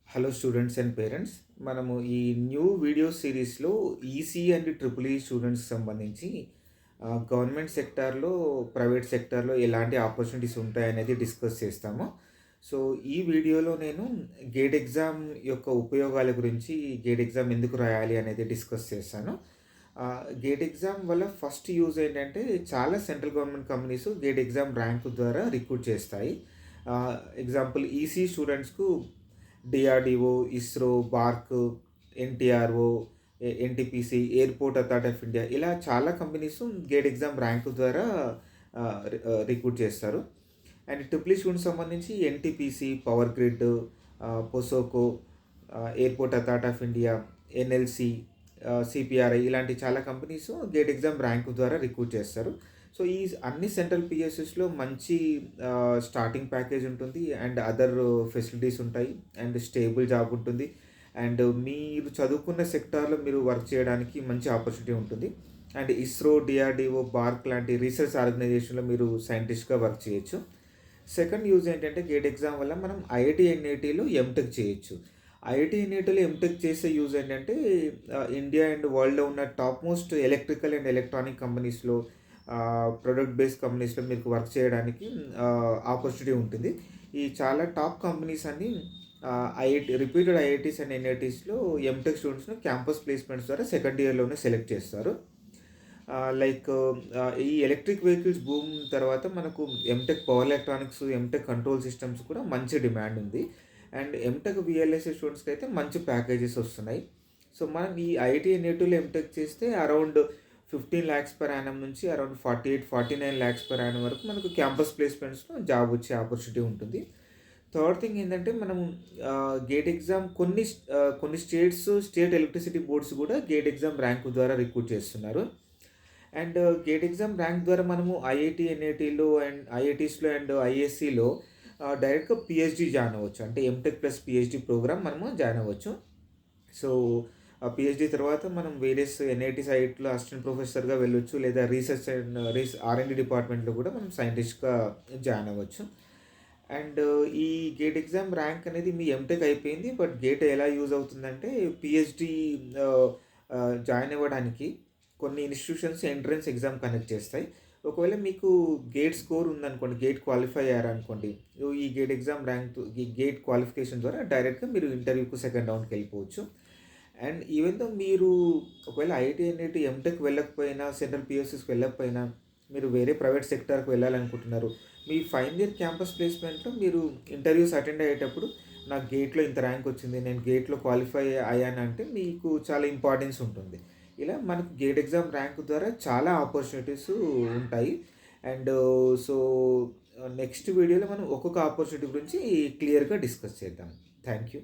Hello students and parents. మనము ఈ new video సిరీస్‌లో ఈసీ అండ్ ట్రిపుల్ ఈ స్టూడెంట్స్‌కి సంబంధించి గవర్నమెంట్ సెక్టార్‌లో, ప్రైవేట్ సెక్టార్‌లో ఎలాంటి ఆపర్చునిటీస్ ఉంటాయనేది డిస్కస్ చేస్తాము. సో, ఈ వీడియోలో నేను గేట్ ఎగ్జామ్ యొక్క ఉపయోగాల గురించి, గేట్ ఎగ్జామ్ ఎందుకు రాయాలి అనేది డిస్కస్ చేశాను. గేట్ ఎగ్జామ్ వల్ల ఫస్ట్ యూజ్ ఏంటంటే చాలా central government companies GATE exam rank ద్వారా రిక్రూట్ చేస్తాయి. ఎగ్జాంపుల్ ఈసీ స్టూడెంట్స్‌కు DRDO, ISRO, BARC, NTRO, NTPC, airport authority of India ఇలా చాలా కంపెనీస్ గేట్ ఎగ్జామ్ ర్యాంక్ ద్వారా రిక్రూట్ చేస్తారు. అండ్ ట్రిపుల్ ఈ స్టూడెంట్స్ సంబంధించి NTPC, power grid, POSOCO, airport authority of India, NLC, CPRI ఇలాంటి చాలా కంపెనీస్ గేట్ ఎగ్జామ్ ర్యాంక్ ద్వారా recruit చేస్తారు. సో, ఈ అన్ని సెంట్రల్ పిఎస్‌ఎస్‌లో మంచి స్టార్టింగ్ ప్యాకేజ్ ఉంటుంది. అండ్ అదర్ ఫెసిలిటీస్ ఉంటాయి. అండ్ స్టేబుల్ జాబ్ ఉంటుంది. అండ్ మీరు చదువుకున్న సెక్టార్‌లో మీరు వర్క్ చేయడానికి మంచి ఆపర్చునిటీ ఉంటుంది. అండ్ ఇస్రో, డిఆర్‌డిఓ, బార్క్ లాంటి రీసెర్చ్ ఆర్గనైజేషన్‌లో మీరు సైంటిస్ట్‌గా వర్క్ చేయొచ్చు. సెకండ్ యూజ్ ఏంటంటే గేట్ ఎగ్జామ్ వల్ల మనం ఐఐటీ, ఎన్ఐటీలో ఎంటెక్ చేయొచ్చు. ఐఐటీ, ఎన్ఐటీలో ఎంటెక్ చేసే యూజ్ ఏంటంటే ఇండియా అండ్ వరల్డ్‌లో ఉన్న top most electrical and electronic కంపెనీస్‌లో, ప్రొడక్ట్ బేస్డ్ కంపెనీస్‌లో మీకు వర్క్ చేయడానికి ఆపర్చునిటీ ఉంటుంది. ఈ చాలా టాప్ కంపెనీస్ అన్నీ ఐఐటీ రిపీటెడ్ ఐఐటీస్ అండ్ ఎన్ఐటీస్‌లో ఎంటెక్ స్టూడెంట్స్‌ని క్యాంపస్ ప్లేస్‌మెంట్స్ ద్వారా సెకండ్ ఇయర్‌లోనే సెలెక్ట్ చేస్తారు. లైక్ ఈ ఎలక్ట్రిక్ వెహికల్స్ బూమ్ తర్వాత మనకు MTech power electronics, MTech control systems కూడా మంచి డిమాండ్ ఉంది. అండ్ ఎంటెక్ వీఎల్ఎస్ఏ స్టూడెంట్స్‌కి అయితే మంచి ప్యాకేజెస్ వస్తున్నాయి. సో, మనం ఈ ఐఐటీ, ఎన్ఐటీలో ఎంటెక్ చేస్తే అరౌండ్ 15 లాక్స్ పర్ యానం నుంచి అరౌండ్ 48, 49 లాక్స్ పర్ యానం వరకు మనకు క్యాంపస్ ప్లేస్‌మెంట్స్‌లో జాబ్ వచ్చే ఆపర్చునిటీ ఉంటుంది. థర్డ్ థింగ్ ఏంటంటే మనం గేట్ ఎగ్జామ్ కొన్ని స్టేట్ ఎలక్ట్రిసిటీ బోర్డ్స్ కూడా గేట్ ఎగ్జామ్ ర్యాంక్ ద్వారా రిక్రూట్ చేస్తున్నారు. అండ్ గేట్ ఎగ్జామ్ ర్యాంక్ ద్వారా మనము ఐఐటీ, ఎన్ఐటీలో అండ్ ఐఐటీస్‌లో అండ్ ఐఎస్సిలో డైరెక్ట్‌గా పీహెచ్‌డీ జాయిన్ అవ్వచ్చు. అంటే ఎంటెక్ ప్లస్ పీహెచ్‌డీ ప్రోగ్రామ్ మనము జాయిన్ అవ్వచ్చు. సో, ఆ పీహెచ్‌డీ తర్వాత మనం వేరియస్ ఎన్ఐటీ సైట్‌లో అసిస్టెంట్ ప్రొఫెసర్‌గా వెళ్ళొచ్చు. లేదా రీసెర్చ్ అండ్ ఆర్&డి డిపార్ట్మెంట్‌లో కూడా మనం సైంటిస్ట్‌గా జాయిన్ అవ్వచ్చు. అండ్ ఈ గేట్ ఎగ్జామ్ ర్యాంక్ అనేది మీ ఎంటెక్ అయిపోయింది. బట్ గేట్ ఎలా యూజ్ అవుతుందంటే పీహెచ్‌డీ జాయిన్ అవ్వడానికి కొన్ని ఇన్‌స్టిట్యూషన్స్ ఎంట్రన్స్ ఎగ్జామ్ కండక్ట్ చేస్తాయి. ఒకవేళ మీకు గేట్ స్కోర్ ఉందనుకోండి, గేట్ క్వాలిఫై అయ్యారనుకోండి, ఈ గేట్ ఎగ్జామ్ ర్యాంక్ ఈ గేట్ క్వాలిఫికేషన్ ద్వారా డైరెక్ట్‌గా మీరు ఇంటర్వ్యూకి సెకండ్ రౌండ్‌కి వెళ్ళిపోవచ్చు. అండ్ ఈవెన్ దో మీరు ఒకవేళ ఐఐటీ, ఎన్ఐటీ, ఎంటెక్ వెళ్ళకపోయినా, సెంట్రల్ పిఎస్‌సిస్‌కి వెళ్ళకపోయినా, మీరు వేరే ప్రైవేట్ సెక్టార్‌కి వెళ్ళాలనుకుంటున్నారు. మీ ఫైనల్ ఇయర్ క్యాంపస్ ప్లేస్‌మెంట్‌లో మీరు ఇంటర్వ్యూస్ అటెండ్ అయ్యేటప్పుడు నాకు గేట్‌లో ఇంత ర్యాంక్ వచ్చింది, నేను గేట్‌లో క్వాలిఫై అయ్యానంటే మీకు చాలా ఇంపార్టెన్స్ ఉంటుంది. ఇలా మనకు గేట్ ఎగ్జామ్ ర్యాంక్ ద్వారా చాలా ఆపర్చునిటీస్ ఉంటాయి. అండ్ సో, నెక్స్ట్ వీడియోలో మనం ఒక్కొక్క ఆపర్చునిటీ గురించి క్లియర్‌గా డిస్కస్ చేద్దాం. Thank you.